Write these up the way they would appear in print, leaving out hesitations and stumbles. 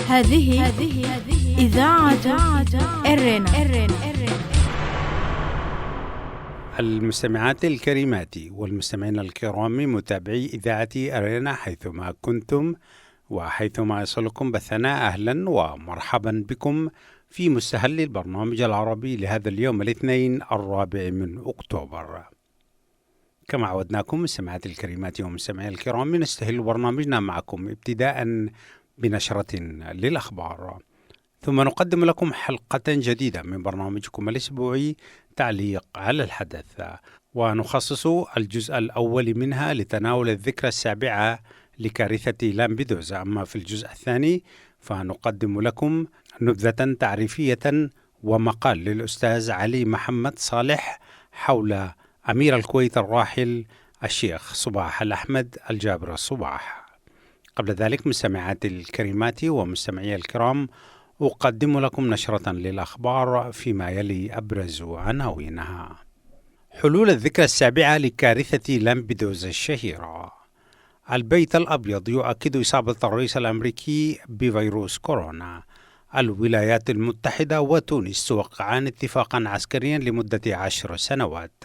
هذه إذاعة إرنا. المستمعات الكريمات والمستمعين الكرام متابعي إذاعة أرينا حيثما كنتم وحيثما يصلكم بثنا، أهلا ومرحبا بكم في مستهل البرنامج العربي لهذا اليوم الاثنين 4 من أكتوبر. كما عودناكم مستمعات الكريمات ومستمعي الكرام، نستهل برنامجنا معكم ابتداء بنشرة للأخبار، ثم نقدم لكم حلقة جديدة من برنامجكم الأسبوعي تعليق على الحدث، ونخصص الجزء الأول منها لتناول الذكرى 7 لكارثة لامبيدوزا. أما في الجزء الثاني فنقدم لكم نبذة تعريفية ومقال للأستاذ علي محمد صالح حول أمير الكويت الراحل الشيخ صباح الأحمد الجابر الصباح. قبل ذلك مستمعات الكريمات ومستمعي الكرام، أقدم لكم نشرة للأخبار فيما يلي أبرز عناوينها. حلول الذكرى 7 لكارثة لامبيدوزا الشهيرة. البيت الأبيض يؤكد إصابة الرئيس الأمريكي بفيروس كورونا. الولايات المتحدة وتونس توقعان اتفاقا عسكريا لمدة 10 سنوات.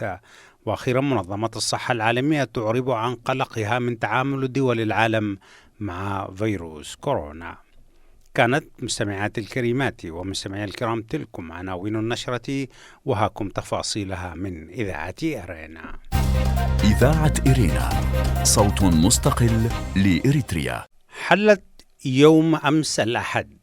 وأخيرا منظمة الصحة العالمية تعرب عن قلقها من تعامل دول العالم مع فيروس كورونا. كانت مستمعات الكريمات ومستمعي الكرام تلكم عناوين النشرة، وهاكم تفاصيلها من إذاعة إرينا. إذاعة إرينا، صوت مستقل لإريتريا. حلت يوم أمس الأحد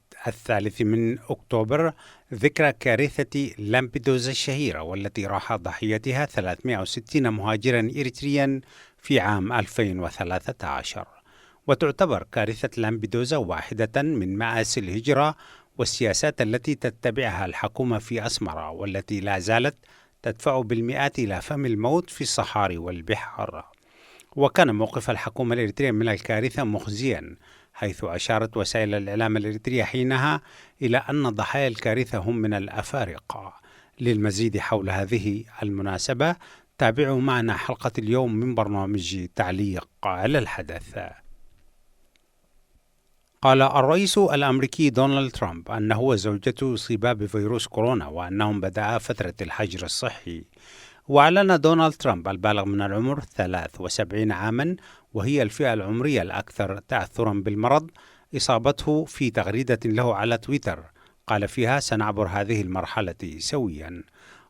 3 من أكتوبر ذكرى كارثة لامبيدوزا الشهيرة، والتي راح ضحيتها 360 مهاجرا إريتريا في عام 2013. وتعتبر كارثة لامبيدوزا واحدة من مآسي الهجرة والسياسات التي تتبعها الحكومة في أسمرة، والتي لا زالت تدفع بالمئات إلى فم الموت في الصحاري والبحار. وكان موقف الحكومة الإريترية من الكارثة مخزيا، حيث أشارت وسائل الإعلام الإريترية حينها إلى أن ضحايا الكارثة هم من الأفارقة. للمزيد حول هذه المناسبة تابعوا معنا حلقة اليوم من برنامج تعليق على الحدث. قال الرئيس الأمريكي دونالد ترامب أنه وزوجته أصيبا بفيروس كورونا، وأنهم بدأ فترة الحجر الصحي. وأعلن دونالد ترامب البالغ من العمر 73 عاما، وهي الفئة العمرية الأكثر تأثرا بالمرض، إصابته في تغريدة له على تويتر قال فيها: سنعبر هذه المرحلة سويا.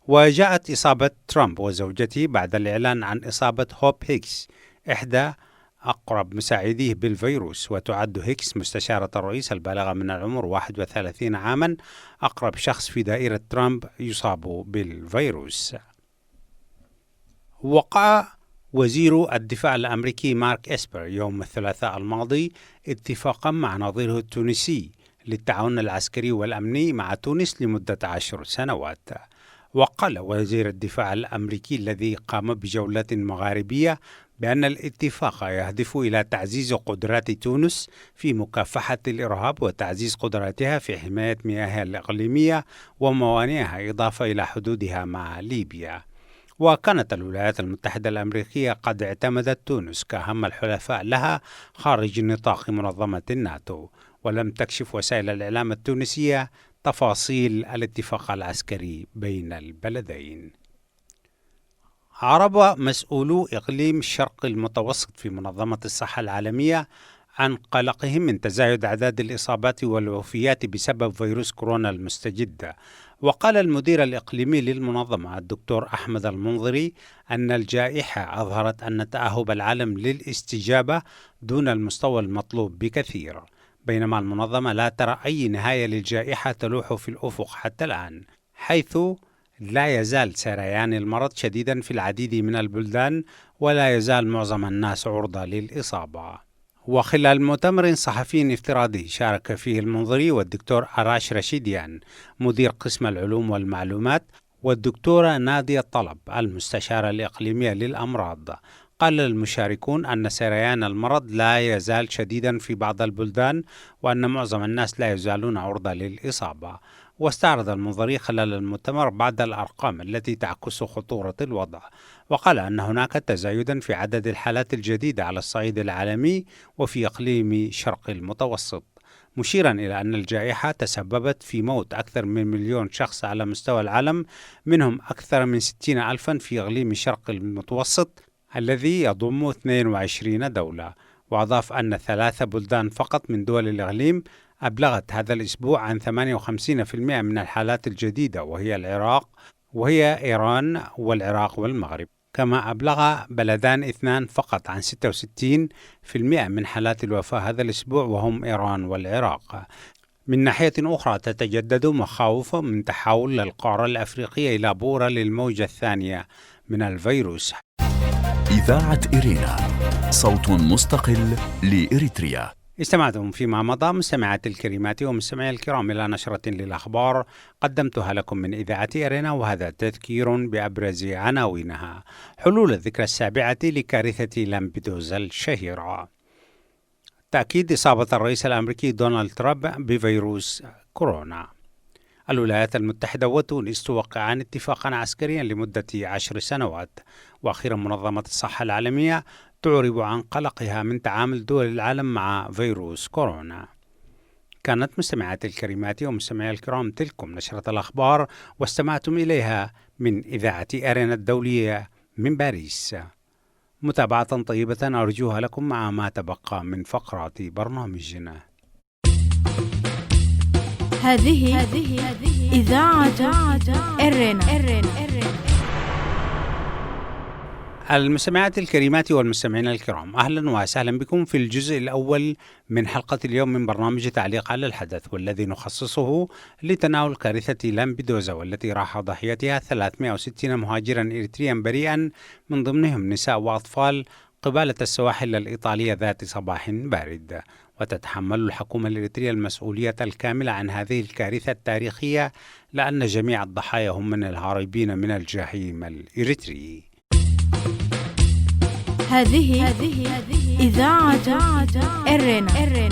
وجاءت إصابة ترامب وزوجته بعد الإعلان عن إصابة هوب هيكس، إحدى أقرب مساعديه بالفيروس. وتعد هيكس مستشارة الرئيس البالغة من العمر 31 عاما أقرب شخص في دائرة ترامب يصاب بالفيروس. وقع وزير الدفاع الأمريكي مارك إسبر يوم الثلاثاء الماضي اتفاقا مع نظيره التونسي للتعاون العسكري والأمني مع تونس لمدة 10 سنوات. وقال وزير الدفاع الأمريكي الذي قام بجولة مغاربية بأن الاتفاق يهدف إلى تعزيز قدرات تونس في مكافحة الإرهاب وتعزيز قدراتها في حماية مياهها الإقليمية وموانئها، إضافة إلى حدودها مع ليبيا. وكانت الولايات المتحدة الأمريكية قد اعتمدت تونس كأهم الحلفاء لها خارج نطاق منظمة الناتو، ولم تكشف وسائل الإعلام التونسية تفاصيل الاتفاق العسكري بين البلدين. عرب مسؤولو إقليم الشرق المتوسط في منظمة الصحة العالمية عن قلقهم من تزايد أعداد الإصابات والوفيات بسبب فيروس كورونا المستجد. وقال المدير الإقليمي للمنظمة الدكتور أحمد المنظري أن الجائحة أظهرت أن تأهب العالم للاستجابة دون المستوى المطلوب بكثير، بينما المنظمة لا ترى أي نهاية للجائحة تلوح في الأفق حتى الآن، حيث لا يزال سريان المرض شديدا في العديد من البلدان، ولا يزال معظم الناس عرضة للإصابة. وخلال مؤتمر صحفي افتراضي شارك فيه المنظري والدكتور أراش رشيديان مدير قسم العلوم والمعلومات، والدكتورة نادية طلب المستشارة الإقليمية للأمراض، قال المشاركون أن سريان المرض لا يزال شديدا في بعض البلدان، وأن معظم الناس لا يزالون عرضة للإصابة. واستعرض المنظري خلال المؤتمر بعض الأرقام التي تعكس خطورة الوضع، وقال أن هناك تزايدا في عدد الحالات الجديدة على الصعيد العالمي وفي إقليم شرق المتوسط، مشيرا إلى أن الجائحة تسببت في موت أكثر من 1,000,000 شخص على مستوى العالم، منهم أكثر من 60,000 في إقليم الشرق المتوسط الذي يضم 22 دولة. وأضاف أن 3 بلدان فقط من دول الإقليم أبلغت هذا الأسبوع عن 58% من الحالات الجديدة، وهي إيران والعراق والمغرب. كما أبلغ بلدان 2 فقط عن 66% من حالات الوفاة هذا الأسبوع، وهم إيران والعراق. من ناحية أخرى تتجدد مخاوف من تحول القارة الأفريقية إلى بؤرة للموجة الثانية من الفيروس. إذاعة إرينا، صوت مستقل لإريتريا. استمعتم فيما مضى مستمعاتي الكريمات ومستمعي الكرام إلى نشرة للأخبار قدمتها لكم من إذاعة إرينا، وهذا تذكير بأبرز عناوينها. حلول الذكرى 7 لكارثة لامبيدوزا الشهيرة. تأكيد إصابة الرئيس الأمريكي دونالد ترامب بفيروس كورونا. الولايات المتحدة وتونس توقعان اتفاقا عسكريا لمدة 10 سنوات. وأخيرا منظمة الصحة العالمية تعرب عن قلقها من تعامل دول العالم مع فيروس كورونا. كانت مستمعاتي الكريمات ومستمعي الكرام تلكم نشرة الأخبار، واستمعتم إليها من إذاعة إرينا الدولية من باريس. متابعة طيبة أرجوها لكم مع ما تبقى من فقرات برنامجنا. هذه إذاعة إرينا. المستمعات الكريمات والمستمعين الكرام، أهلا وسهلا بكم في الجزء الأول من حلقة اليوم من برنامج تعليق على الحدث، والذي نخصصه لتناول كارثة لامبيدوزا، والتي راح ضحيتها 360 مهاجرا إريتريا بريئا، من ضمنهم نساء وأطفال، قبالة السواحل الإيطالية ذات صباح بارد. وتتحمل الحكومة الإريترية المسؤولية الكاملة عن هذه الكارثة التاريخية، لأن جميع الضحايا هم من الهاربين من الجحيم الإريتري. هذه إذاعة إرينا.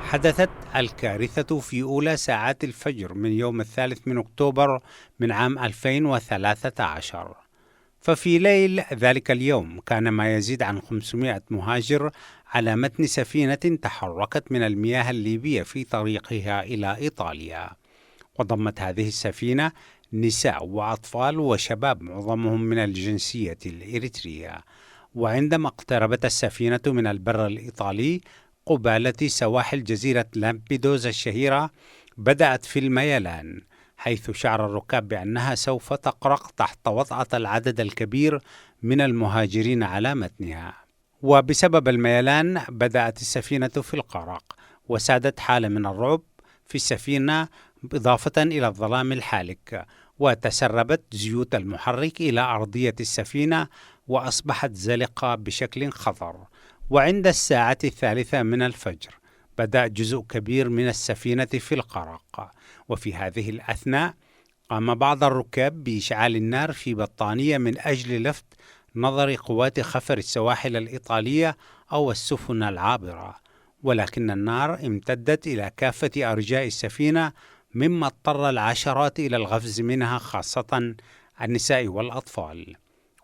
حدثت الكارثة في أولى ساعات الفجر من يوم 3 من أكتوبر من عام 2013. ففي ليل ذلك اليوم كان ما يزيد عن 500 مهاجر على متن سفينة تحركت من المياه الليبية في طريقها إلى إيطاليا. وضمت هذه السفينة نساء وأطفال وشباب، معظمهم من الجنسية الإريترية. وعندما اقتربت السفينة من البر الإيطالي قبالة سواحل جزيرة لامبيدوزا الشهيرة، بدأت في الميلان، حيث شعر الركاب بأنها سوف تغرق تحت وطأة العدد الكبير من المهاجرين على متنها. وبسبب الميلان بدأت السفينة في الغرق، وسادت حالة من الرعب في السفينة إضافة إلى الظلام الحالك. وتسربت زيوت المحرك إلى أرضية السفينة، وأصبحت زلقة بشكل خطر. وعند الساعة 3 من الفجر بدأ جزء كبير من السفينة في الغرق. وفي هذه الأثناء قام بعض الركاب بإشعال النار في بطانية من أجل لفت نظر قوات خفر السواحل الإيطالية أو السفن العابرة، ولكن النار امتدت إلى كافة أرجاء السفينة، مما اضطر العشرات إلى القفز منها، خاصة النساء والأطفال.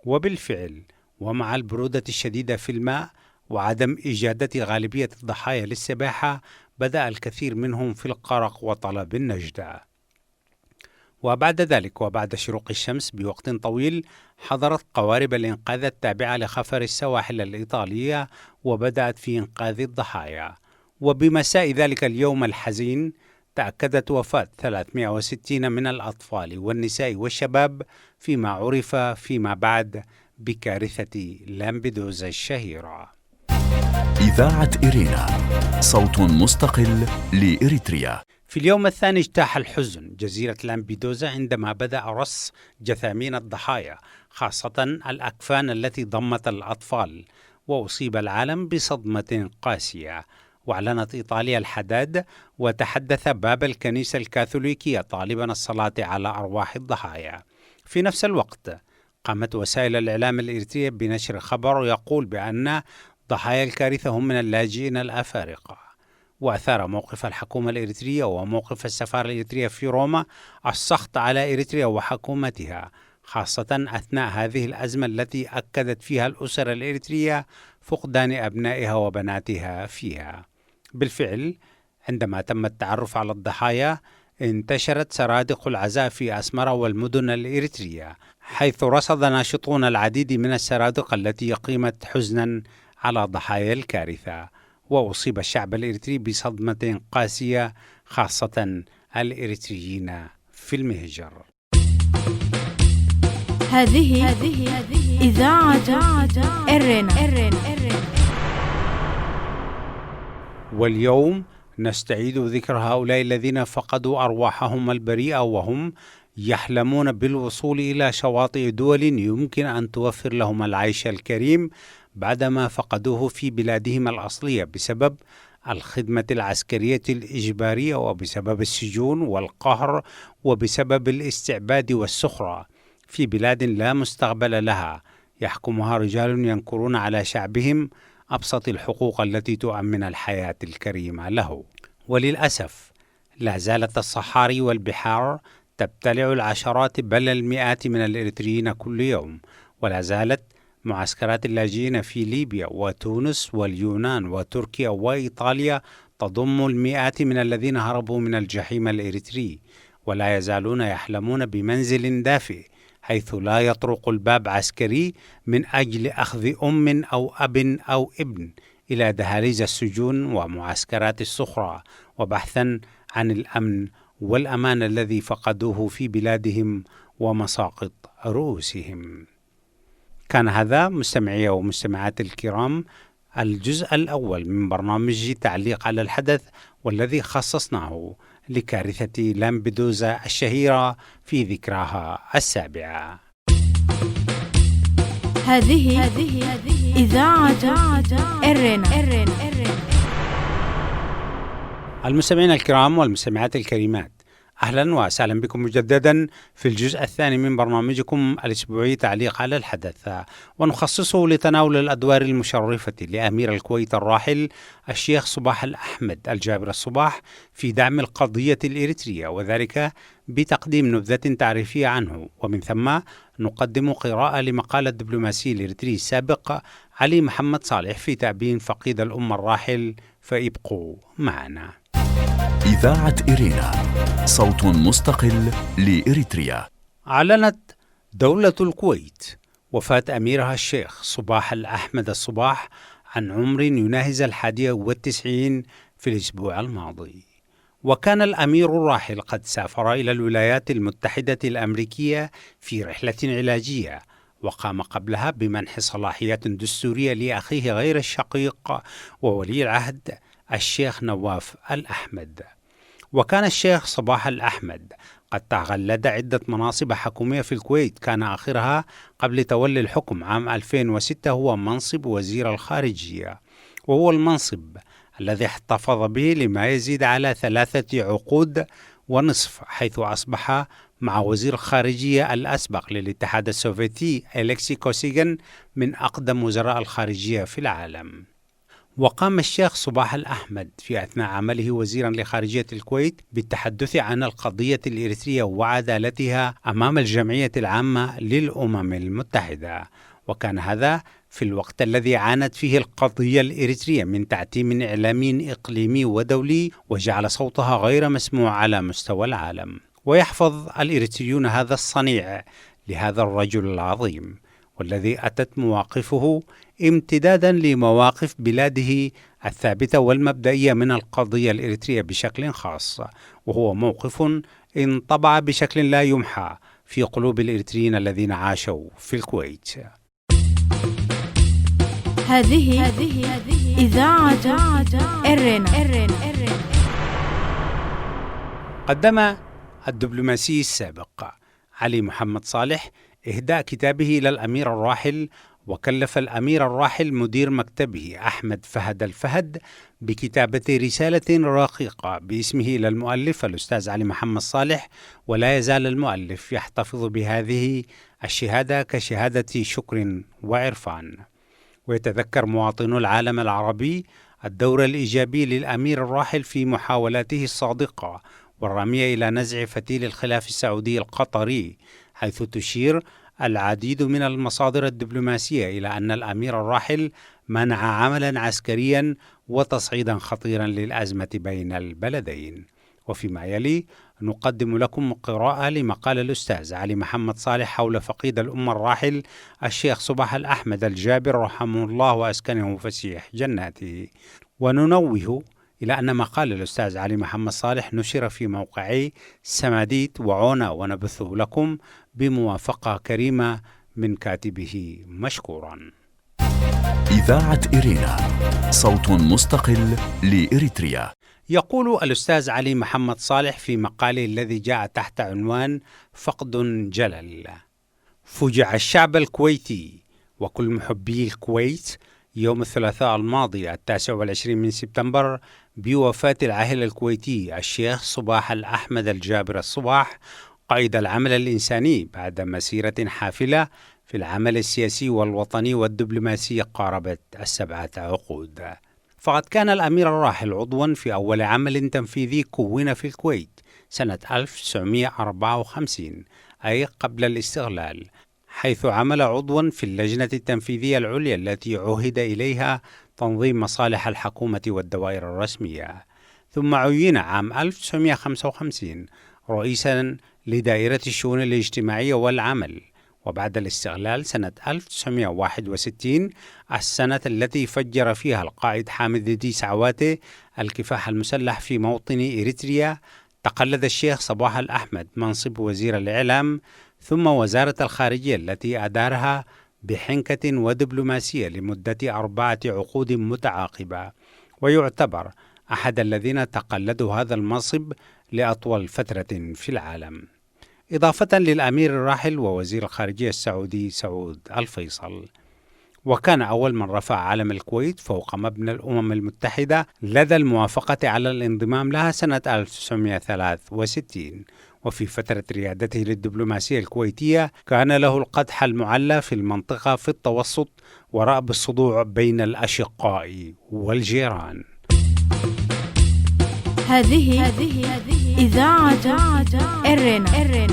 وبالفعل، ومع البرودة الشديدة في الماء وعدم إجادة غالبية الضحايا للسباحة، بدأ الكثير منهم في الغرق وطلب النجدة. وبعد ذلك، وبعد شروق الشمس بوقت طويل، حضرت قوارب الإنقاذ التابعة لخفر السواحل الإيطالية، وبدأت في إنقاذ الضحايا. وبمساء ذلك اليوم الحزين تأكدت وفاة 360 من الأطفال والنساء والشباب، فيما عرف فيما بعد بكارثة لامبيدوزا الشهيرة. إذاعة إرينا، صوت مستقل لإريتريا. في اليوم الثاني اجتاح الحزن جزيرة لامبيدوزا عندما بدأ رص جثامين الضحايا، خاصة الأكفان التي ضمت الأطفال. وأصيب العالم بصدمة قاسية. وأعلنت إيطاليا الحداد، وتحدث باب الكنيسة الكاثوليكية طالبا الصلاة على أرواح الضحايا. في نفس الوقت قامت وسائل الإعلام الإريترية بنشر خبر يقول بأن ضحايا الكارثة هم من اللاجئين الأفارقة. وأثار موقف الحكومة الإريترية وموقف السفارة الإريترية في روما السخط على إريتريا وحكومتها، خاصة أثناء هذه الأزمة التي أكدت فيها الأسر الإريترية فقدان أبنائها وبناتها فيها. بالفعل عندما تم التعرف على الضحايا انتشرت سرادق العزاء في أسمرة والمدن الإريترية، حيث رصد ناشطون العديد من السرادق التي قيمت حزنا على ضحايا الكارثة. وأصيب الشعب الإريتري بصدمة قاسية، خاصة الإريتريين في المهجر. هذه إذاعة إرنا. واليوم نستعيد ذكر هؤلاء الذين فقدوا أرواحهم البريئة وهم يحلمون بالوصول إلى شواطئ دول يمكن أن توفر لهم العيش الكريم بعدما فقدوه في بلادهم الأصلية بسبب الخدمة العسكرية الإجبارية وبسبب السجون والقهر وبسبب الاستعباد والسخرة في بلاد لا مستقبل لها، يحكمها رجال ينكرون على شعبهم أبسط الحقوق التي تؤمن الحياة الكريمة له. وللأسف لا زالت الصحاري والبحار تبتلع العشرات بل المئات من الإريتريين كل يوم، ولا زالت معسكرات اللاجئين في ليبيا وتونس واليونان وتركيا وإيطاليا تضم المئات من الذين هربوا من الجحيم الإريتري، ولا يزالون يحلمون بمنزل دافئ حيث لا يطرق الباب عسكري من أجل أخذ أم أو أب أو ابن إلى دهاليز السجون ومعسكرات الصخرة، وبحثا عن الأمن والأمان الذي فقدوه في بلادهم ومساقط رؤوسهم. كان هذا مستمعي ومستمعات الكرام الجزء الأول من برنامج تعليق على الحدث، والذي خصصناه لكارثة لامبدوزا الشهيرة في ذكراها 7. هذه إذاعة إرنا. المستمعين الكرام والمستمعات الكريمات، أهلا وسهلا بكم مجددا في الجزء الثاني من برنامجكم الأسبوعي تعليق على الحدث، ونخصصه لتناول الأدوار المشرفة لأمير الكويت الراحل الشيخ صباح الأحمد الجابر الصباح في دعم القضية الإريترية، وذلك بتقديم نبذة تعريفية عنه، ومن ثم نقدم قراءة لمقال الدبلوماسي الإريتري السابق علي محمد صالح في تأبين فقيد الأمة الراحل، فابقوا معنا. إذاعة إرينا، صوت مستقل لإريتريا. أعلنت دولة الكويت وفاة أميرها الشيخ صباح الأحمد الصباح عن عمر يناهز 91 في الأسبوع الماضي. وكان الأمير الراحل قد سافر إلى الولايات المتحدة الأمريكية في رحلة علاجية، وقام قبلها بمنح صلاحيات دستورية لأخيه غير الشقيق وولي العهد الشيخ نواف الأحمد. وكان الشيخ صباح الأحمد قد تغلد عدة مناصب حكومية في الكويت، كان آخرها قبل تولي الحكم عام 2006 هو منصب وزير الخارجية، وهو المنصب الذي احتفظ به لما يزيد على 3 عقود ونصف، حيث أصبح مع وزير الخارجية الأسبق للاتحاد السوفيتي أليكسي كوسيغين من أقدم وزراء الخارجية في العالم. وقام الشيخ صباح الأحمد في أثناء عمله وزيرا لخارجية الكويت بالتحدث عن القضية الإريترية وعدالتها أمام الجمعية العامة للأمم المتحدة، وكان هذا في الوقت الذي عانت فيه القضية الإريترية من تعتيم إعلامي إقليمي ودولي وجعل صوتها غير مسموع على مستوى العالم. ويحفظ الإريتريون هذا الصنيع لهذا الرجل العظيم، والذي أتت مواقفه امتدادا لمواقف بلاده الثابتة والمبدئية من القضية الإريترية بشكل خاص، وهو موقف انطبع بشكل لا يمحى في قلوب الإريتريين الذين عاشوا في الكويت. هذه إذاعة إرنا. قدم الدبلوماسي السابق علي محمد صالح إهداء كتابه إلى الأمير الراحل، وكلف الأمير الراحل مدير مكتبه أحمد فهد الفهد بكتابة رسالة رقيقة باسمه إلى المؤلف الأستاذ علي محمد صالح، ولا يزال المؤلف يحتفظ بهذه الشهادة كشهادة شكر وعرفان. ويتذكر مواطنو العالم العربي الدور الإيجابي للأمير الراحل في محاولاته الصادقة والرامية إلى نزع فتيل الخلاف السعودي القطري، حيث تشير العديد من المصادر الدبلوماسية إلى أن الأمير الراحل منع عملا عسكريا وتصعيدا خطيرا للأزمة بين البلدين. وفيما يلي نقدم لكم قراءة لمقال الأستاذ علي محمد صالح حول فقيد الأمة الراحل الشيخ صباح الأحمد الجابر رحمه الله وأسكنه فسيح جناته. وننوه إلى أن مقال الأستاذ علي محمد صالح نشر في موقعي سماديت وعونا، ونبثه لكم بموافقة كريمة من كاتبه مشكورا. إذاعة إرينا، صوت مستقل لإريتريا. يقول الأستاذ علي محمد صالح في مقاله الذي جاء تحت عنوان فقد جلل: فجع الشعب الكويتي وكل محبي الكويت يوم الثلاثاء الماضي 29 من سبتمبر بوفاة العاهل الكويتي الشيخ صباح الأحمد الجابر الصباح، قائد العمل الإنساني، بعد مسيرة حافلة في العمل السياسي والوطني والدبلوماسي قاربت 7 عقود. فقد كان الأمير الراحل عضوا في أول عمل تنفيذي كون في الكويت سنة 1954، أي قبل الاستغلال، حيث عمل عضوا في اللجنة التنفيذية العليا التي عهد إليها تنظيم مصالح الحكومة والدوائر الرسمية. ثم عين عام 1955 رئيسا لدائرة الشؤون الاجتماعية والعمل. وبعد الاستغلال سنة 1961، السنة التي فجر فيها القائد حامد ديس عواتي الكفاح المسلح في موطن إريتريا، تقلد الشيخ صباح الأحمد منصب وزير الإعلام ثم وزارة الخارجية التي أدارها بحنكة ودبلوماسية لمدة 4 عقود متعاقبة، ويعتبر أحد الذين تقلدوا هذا المنصب لأطول فترة في العالم، إضافة للأمير الراحل ووزير الخارجية السعودي سعود الفيصل. وكان أول من رفع علم الكويت فوق مبنى الأمم المتحدة لدى الموافقة على الانضمام لها سنة 1963. وفي فترة ريادته للدبلوماسية الكويتية كان له القدح المعلى في المنطقة في التوسط ورأب الصدوع بين الأشقاء والجيران. هذه إذاعة إرينا.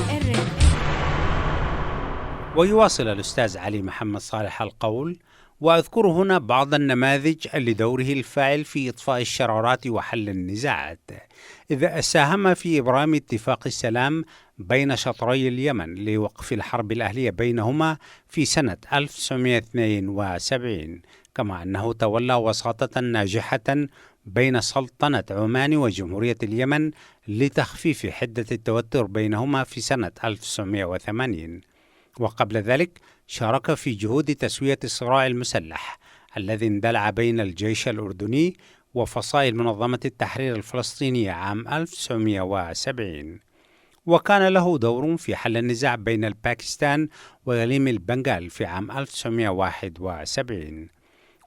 ويواصل الأستاذ علي محمد صالح القول: وأذكر هنا بعض النماذج لدوره الفاعل في إطفاء الشرارات وحل النزاعات، إذا ساهم في إبرام اتفاق السلام بين شطري اليمن لوقف الحرب الأهلية بينهما في سنة 1972، كما أنه تولى وساطة ناجحة بين سلطنة عمان وجمهورية اليمن لتخفيف حدة التوتر بينهما في سنة 1980. وقبل ذلك شارك في جهود تسوية الصراع المسلح الذي اندلع بين الجيش الأردني وفصائل منظمة التحرير الفلسطينية عام 1970. وكان له دور في حل النزاع بين الباكستان وإقليم البنغال في عام 1971.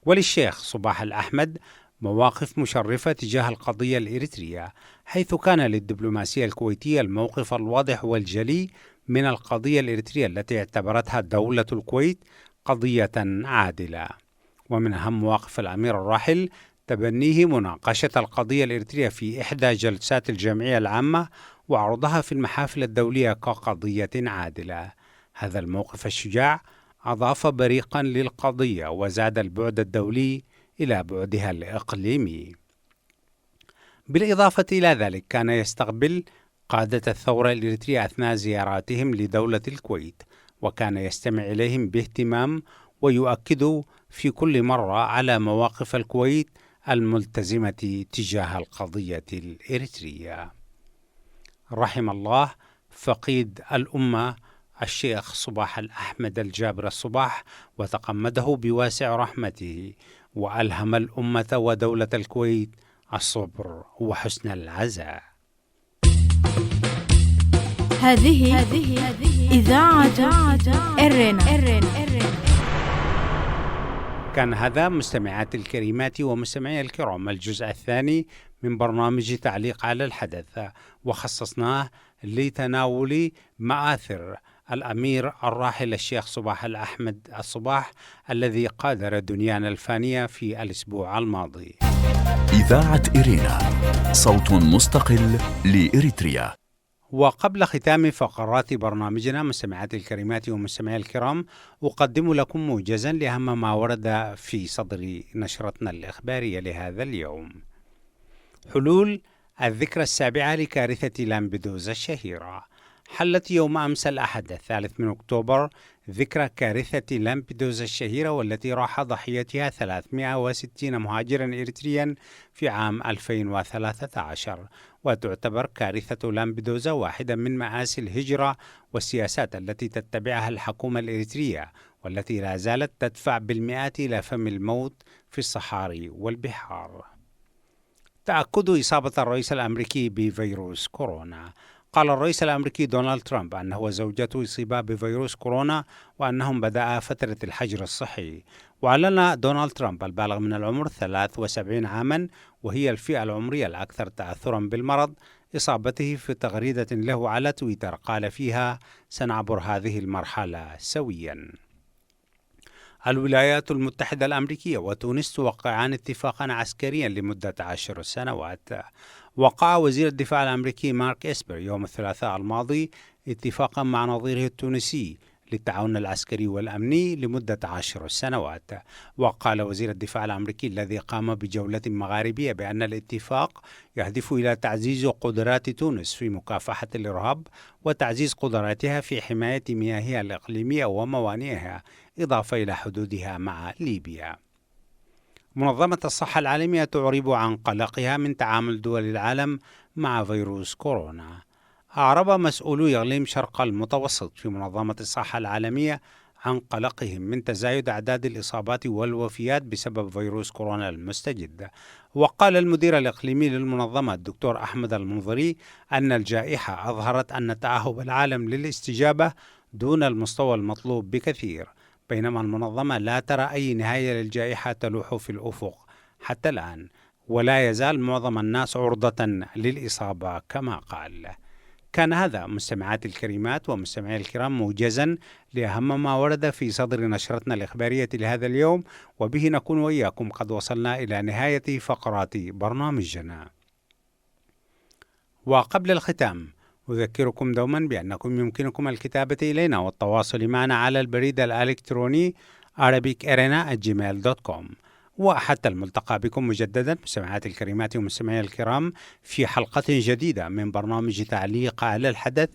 وللشيخ صباح الأحمد مواقف مشرفة تجاه القضية الإريترية، حيث كان للدبلوماسية الكويتية الموقف الواضح والجلي من القضية الإريترية التي اعتبرتها دولة الكويت قضية عادلة. ومن أهم مواقف الأمير الراحل تبنيه مناقشة القضية الإريترية في إحدى جلسات الجمعية العامة وعرضها في المحافل الدولية كقضية عادلة. هذا الموقف الشجاع أضاف بريقا للقضية وزاد البعد الدولي إلى بعدها الإقليمي. بالإضافة إلى ذلك كان يستقبل قادة الثورة الإريترية أثناء زياراتهم لدولة الكويت، وكان يستمع إليهم باهتمام ويؤكد في كل مرة على مواقف الكويت الملتزمة تجاه القضية الإريترية. رحم الله فقيد الأمة الشيخ صباح الأحمد الجابر الصباح، وتقمده بواسع رحمته، وألهم الأمة ودولة الكويت الصبر وحسن العزاء. هذه إذاعة إرينا. كان هذا مستمعاتي الكريمات ومستمعي الكرام الجزء الثاني من برنامج تعليق على الحدث، وخصصناه لتناول مآثر الأمير الراحل الشيخ صباح الأحمد الصباح الذي غادر دنيانا الفانية في الأسبوع الماضي. إذاعة إرينا، صوت مستقل لإريتريا. وقبل ختام فقرات برنامجنا مستمعاتي الكريمات ومستمعي الكرام، أقدم لكم موجزا لأهم ما ورد في صدر نشرتنا الإخبارية لهذا اليوم. حلول الذكرى السابعة لكارثة لامبدوزا الشهيرة. حلت يوم أمس الأحد 3 أكتوبر ذكرى كارثة لامبدوزا الشهيرة، والتي راح ضحيتها 360 مهاجرا إريتريا في عام 2013، وتعتبر كارثة لامبدوزا واحدة من مآسي الهجرة والسياسات التي تتبعها الحكومة الإريترية، والتي لا زالت تدفع بالمئات إلى فم الموت في الصحاري والبحار. تأكد إصابة الرئيس الأمريكي بفيروس كورونا. قال الرئيس الأمريكي دونالد ترامب أنه وزوجته يصيبا بفيروس كورونا، وأنهم بدأ فترة الحجر الصحي. وأعلن دونالد ترامب البالغ من العمر 73 عاما، وهي الفئة العمرية الأكثر تأثرا بالمرض، إصابته في تغريدة له على تويتر قال فيها: سنعبر هذه المرحلة سويا. الولايات المتحدة الأمريكية وتونس توقعان اتفاقا عسكريا لمدة 10 سنوات. وقع وزير الدفاع الأمريكي مارك إسبر يوم الثلاثاء الماضي اتفاقا مع نظيره التونسي للتعاون العسكري والأمني لمدة 10 سنوات. وقال وزير الدفاع الأمريكي الذي قام بجولة مغاربية بأن الاتفاق يهدف إلى تعزيز قدرات تونس في مكافحة الإرهاب وتعزيز قدراتها في حماية مياهها الإقليمية وموانئها، إضافة إلى حدودها مع ليبيا. منظمة الصحة العالمية تعرب عن قلقها من تعامل دول العالم مع فيروس كورونا. أعرب مسؤولو إقليم شرق المتوسط في منظمة الصحة العالمية عن قلقهم من تزايد أعداد الإصابات والوفيات بسبب فيروس كورونا المستجد. وقال المدير الإقليمي للمنظمة الدكتور أحمد المنظري أن الجائحة أظهرت أن تأهب العالم للاستجابة دون المستوى المطلوب بكثير، بينما المنظمة لا ترى أي نهاية للجائحة تلوح في الأفق حتى الآن، ولا يزال معظم الناس عرضة للإصابة كما قال. كان هذا مستمعاتي الكريمات ومستمعي الكرام موجزا لأهم ما ورد في صدر نشرتنا الإخبارية لهذا اليوم، وبه نكون وإياكم قد وصلنا إلى نهاية فقرات برنامجنا. وقبل الختام أذكركم دوما بأنكم يمكنكم الكتابة إلينا والتواصل معنا على البريد الإلكتروني arabicarena@gmail.com. وحتى الملتقى بكم مجددا مستمعاتي الكريمات ومستمعي الكرام في حلقة جديدة من برنامج تعليق على الحدث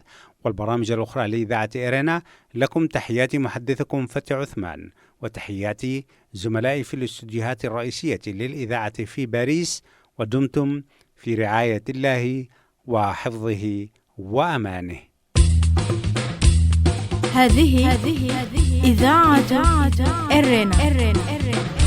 والبرامج الأخرى لإذاعة إيرينا. لكم تحياتي محدثكم فتح عثمان، وتحياتي زملائي في الاستوديوهات الرئيسية للإذاعة في باريس، ودمتم في رعاية الله وحفظه وأمانه. هذه إذاعة إيرينا.